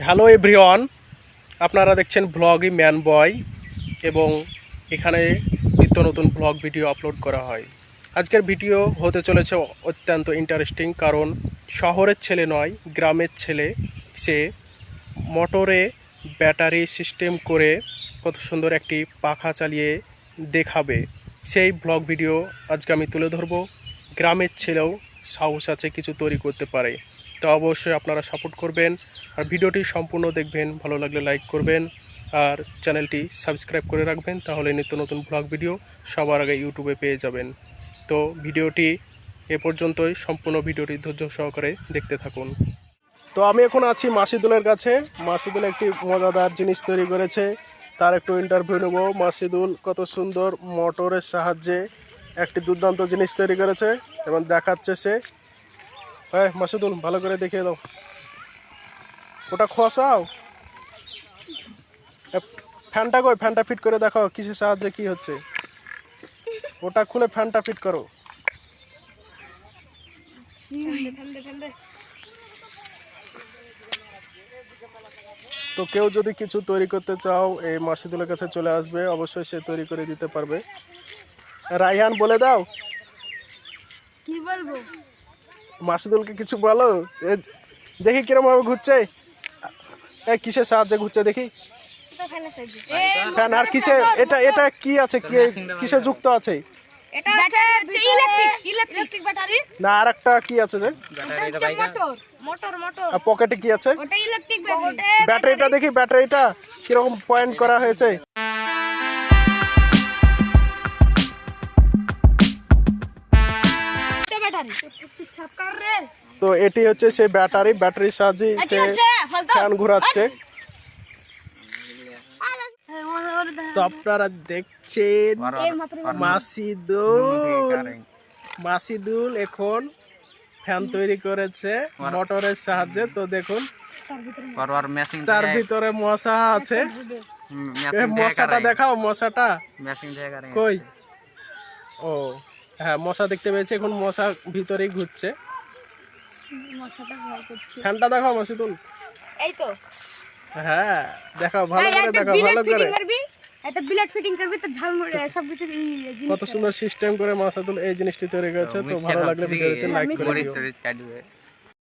Hello everyone, আপনারা দেখছেন ব্লগই man বয় এবং এখানে নিত্য নতুন ব্লগ ভিডিও আপলোড করা হয়। আজকের ভিডিও হতে চলেছে অত্যন্ত ইন্টারেস্টিং, কারণ শহরের ছেলে নয়, গ্রামের ছেলে। সে মোটরে ব্যাটারি সিস্টেম করে কত সুন্দর একটি পাখা চালিয়ে দেখাবে, সেই ব্লগ ভিডিও আজকে আমি তুলে ধরবো। গ্রামের ছেলেও সাহস আছে, কিছু তৈরি করতে পারে। তো অবশ্যই আপনারা সাপোর্ট করবেন আর ভিডিওটি সম্পূর্ণ দেখবেন। ভালো লাগলে লাইক করবেন আর চ্যানেলটি সাবস্ক্রাইব করে রাখবেন, তাহলে নিত্য নতুন ব্লগ ভিডিও সবার আগে ইউটিউবে পেয়ে যাবেন। তো ভিডিওটি এ পর্যন্তই, সম্পূর্ণ ভিডিওটি ধৈর্য সহকারে দেখতে থাকুন। তো আমি এখন আছি মাসিদুলের কাছে। মাসিদুল একটি মজাদার জিনিস তৈরি করেছে, তার একটু ইন্টারভিউ নেব। মাসিদুল কত সুন্দর মোটরের সাহায্যে একটি দুর্দান্ত জিনিস তৈরি করেছে এবং দেখাচ্ছে সে। হ্যাঁ মাসিদুল, ভালো করে দেখিয়ে দাও। ওটা খোয়াশাও, ফ্যানটা কই? ফ্যানটা ফিট করে দেখো কিসের সাহায্যে কি হচ্ছে। ওটা খুলে ফ্যানটা ফিট করো। তো কেউ যদি কিছু তৈরি করতে চাও, এই মাসিদুলের কাছে চলে আসবে, অবশ্যই সে তৈরি করে দিতে পারবে। রাইহান, বলে দাও। কি বলবো? মাসিদুলকে কিছু বলো। দেখি কিরম ভাবে ঘুরছে, কিসের সাহায্যে ঘুরছে দেখি। ফ্যান। আর কিসে এটা এটা কি আছে, কিসে যুক্ত আছে? এটা হচ্ছে ইলেকট্রিক ব্যাটারি। না, আর একটা কি আছে যে? মোটর। আর পকেটে কি আছে? ওটা ইলেকট্রিক ব্যাটারি। ব্যাটারিটা দেখি, ব্যাটারিটা কিরকম পয়েন্ট করা হয়েছে। তো এটি হচ্ছে সেই ব্যাটারি, ব্যাটারির সাহায্যে সে ফ্যান ঘোরাচ্ছে। তো আপনারা দেখছেন মাসিদুল এখন ফ্যান তৈরি করেছে মোটরের সাহায্যে। তো দেখুন তার ভিতরে মশা আছে। মশাটা দেখাও, মশাটা কই? ও হ্যাঁ, মশা দেখতে পেয়েছি। এখন মশা ভিতরেই ঘুরছে। ফ্যানটা দেখাও মাসিদুল। এই তো। হ্যাঁ দেখাও, ভালো করে দেখাও, ভালো করে। এটা বিলেট ফিটিং করবি তো ঝালমুড়ি সব কিছু কত সুন্দর সিস্টেম করে মাসিদুল এই জিনিসটি তৈরি করেছে। তো ভালো লাগলে ভিডিওতে লাইক করে দিও।